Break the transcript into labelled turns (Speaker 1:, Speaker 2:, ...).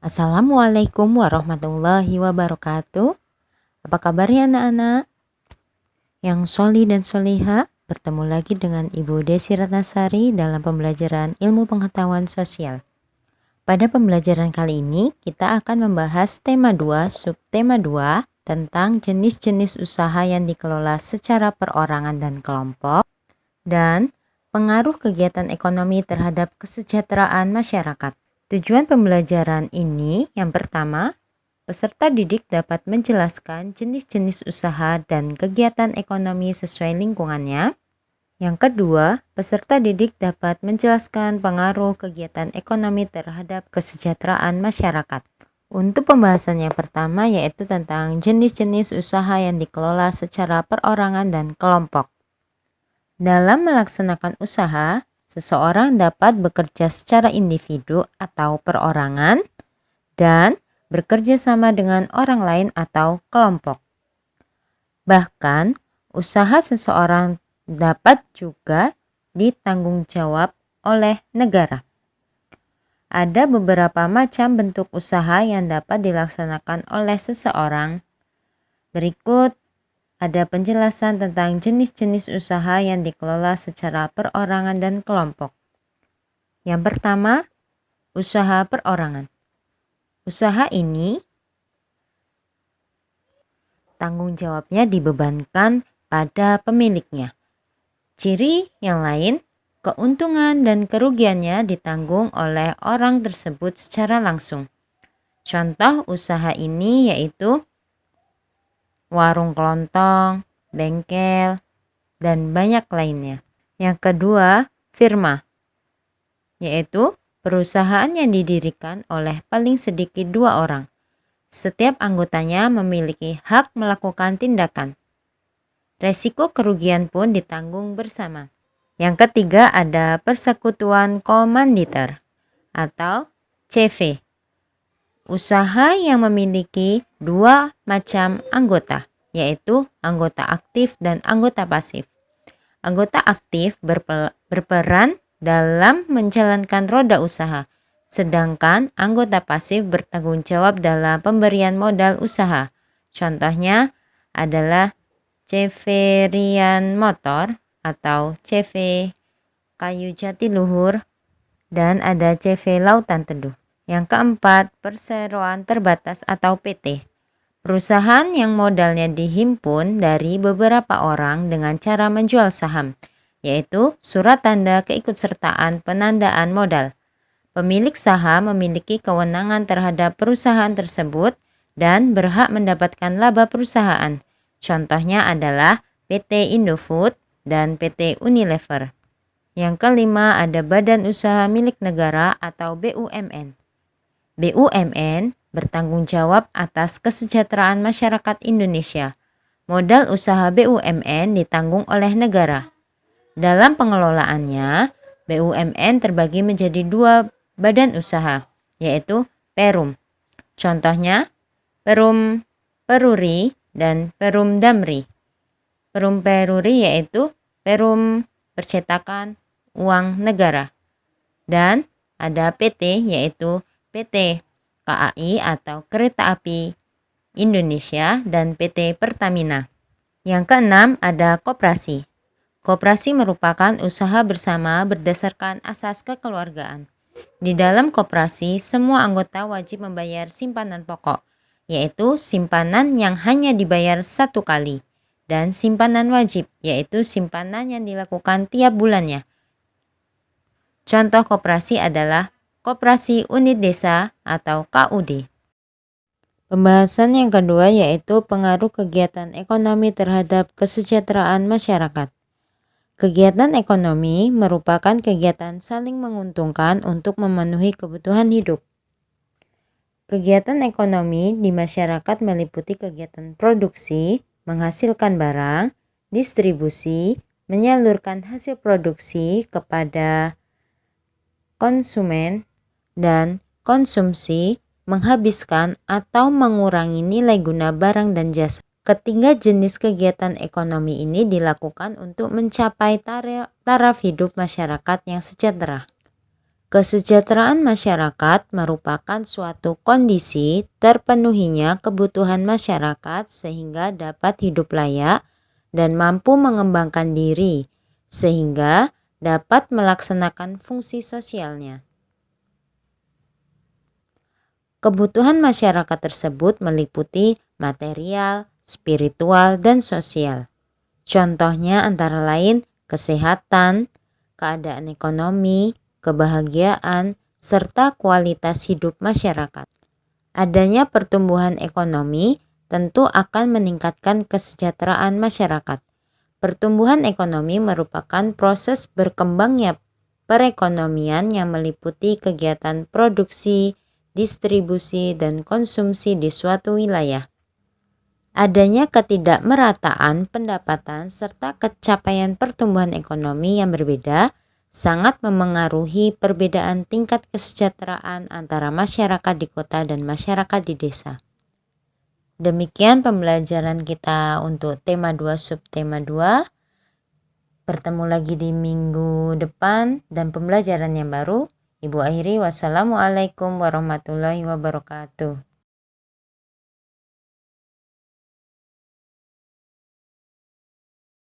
Speaker 1: Assalamualaikum warahmatullahi wabarakatuh. Apa kabarnya anak-anak? Yang sholih dan sholiha, bertemu lagi dengan Ibu Desi Ratnasari dalam pembelajaran ilmu pengetahuan sosial. Pada pembelajaran kali ini, kita akan membahas tema 2, subtema 2, tentang jenis-jenis usaha yang dikelola secara perorangan dan kelompok, dan pengaruh kegiatan ekonomi terhadap kesejahteraan masyarakat. Tujuan pembelajaran ini yang pertama, peserta didik dapat menjelaskan jenis-jenis usaha dan kegiatan ekonomi sesuai lingkungannya. Yang kedua, peserta didik dapat menjelaskan pengaruh kegiatan ekonomi terhadap kesejahteraan masyarakat. Untuk pembahasan yang pertama yaitu tentang jenis-jenis usaha yang dikelola secara perorangan dan kelompok. Dalam melaksanakan usaha, seseorang dapat bekerja secara individu atau perorangan dan bekerja sama dengan orang lain atau kelompok. Bahkan, usaha seseorang dapat juga ditanggung jawab oleh negara. Ada beberapa macam bentuk usaha yang dapat dilaksanakan oleh seseorang. Berikut ada penjelasan tentang jenis-jenis usaha yang dikelola secara perorangan dan kelompok. Yang pertama, usaha perorangan. Usaha ini tanggung jawabnya dibebankan pada pemiliknya. Ciri yang lain, keuntungan dan kerugiannya ditanggung oleh orang tersebut secara langsung. Contoh usaha ini yaitu warung kelontong, bengkel, dan banyak lainnya. Yang kedua, firma, yaitu perusahaan yang didirikan oleh paling sedikit 2 orang. Setiap anggotanya memiliki hak melakukan tindakan. Resiko kerugian pun ditanggung bersama. Yang ketiga ada persekutuan komanditer atau CV. Usaha yang memiliki 2 macam anggota, yaitu anggota aktif dan anggota pasif. Anggota aktif berperan dalam menjalankan roda usaha, sedangkan anggota pasif bertanggung jawab dalam pemberian modal usaha. Contohnya adalah CV Rian Motor atau CV Kayu Jatiluhur, dan ada CV Lautan Teduh. Yang keempat, perseroan terbatas atau PT. Perusahaan yang modalnya dihimpun dari beberapa orang dengan cara menjual saham, yaitu surat tanda keikutsertaan penandaan modal. Pemilik saham memiliki kewenangan terhadap perusahaan tersebut dan berhak mendapatkan laba perusahaan. Contohnya adalah PT Indofood dan PT Unilever. Yang kelima ada badan usaha milik negara atau BUMN. BUMN bertanggung jawab atas kesejahteraan masyarakat Indonesia. Modal usaha BUMN ditanggung oleh negara. Dalam pengelolaannya, BUMN terbagi menjadi 2 badan usaha, yaitu Perum. Contohnya, Perum Peruri dan Perum Damri. Perum Peruri yaitu Perum Percetakan Uang Negara. Dan ada PT yaitu PT KAI atau Kereta Api Indonesia dan PT Pertamina. Yang keenam ada koperasi. Koperasi merupakan usaha bersama berdasarkan asas kekeluargaan. Di dalam koperasi, semua anggota wajib membayar simpanan pokok, yaitu simpanan yang hanya dibayar 1 kali, dan simpanan wajib, yaitu simpanan yang dilakukan tiap bulannya. Contoh koperasi adalah Koperasi Unit Desa atau KUD. Pembahasan yang kedua yaitu pengaruh kegiatan ekonomi terhadap kesejahteraan masyarakat. Kegiatan ekonomi merupakan kegiatan saling menguntungkan untuk memenuhi kebutuhan hidup. Kegiatan ekonomi di masyarakat meliputi kegiatan produksi, menghasilkan barang, distribusi, menyalurkan hasil produksi kepada konsumen, dan konsumsi, menghabiskan atau mengurangi nilai guna barang dan jasa. Ketiga jenis kegiatan ekonomi ini dilakukan untuk mencapai taraf hidup masyarakat yang sejahtera. Kesejahteraan masyarakat merupakan suatu kondisi terpenuhinya kebutuhan masyarakat sehingga dapat hidup layak dan mampu mengembangkan diri, sehingga dapat melaksanakan fungsi sosialnya. Kebutuhan masyarakat tersebut meliputi material, spiritual, dan sosial. Contohnya antara lain kesehatan, keadaan ekonomi, kebahagiaan, serta kualitas hidup masyarakat. Adanya pertumbuhan ekonomi tentu akan meningkatkan kesejahteraan masyarakat. Pertumbuhan ekonomi merupakan proses berkembangnya perekonomian yang meliputi kegiatan produksi, distribusi, dan konsumsi di suatu wilayah. Adanya ketidakmerataan pendapatan serta capaian pertumbuhan ekonomi yang berbeda sangat memengaruhi perbedaan tingkat kesejahteraan antara masyarakat di kota dan masyarakat di desa. Demikian pembelajaran kita untuk tema 2 subtema 2. Bertemu lagi di minggu depan dan pembelajaran yang baru. Ibu akhiri, wassalamualaikum warahmatullahi wabarakatuh.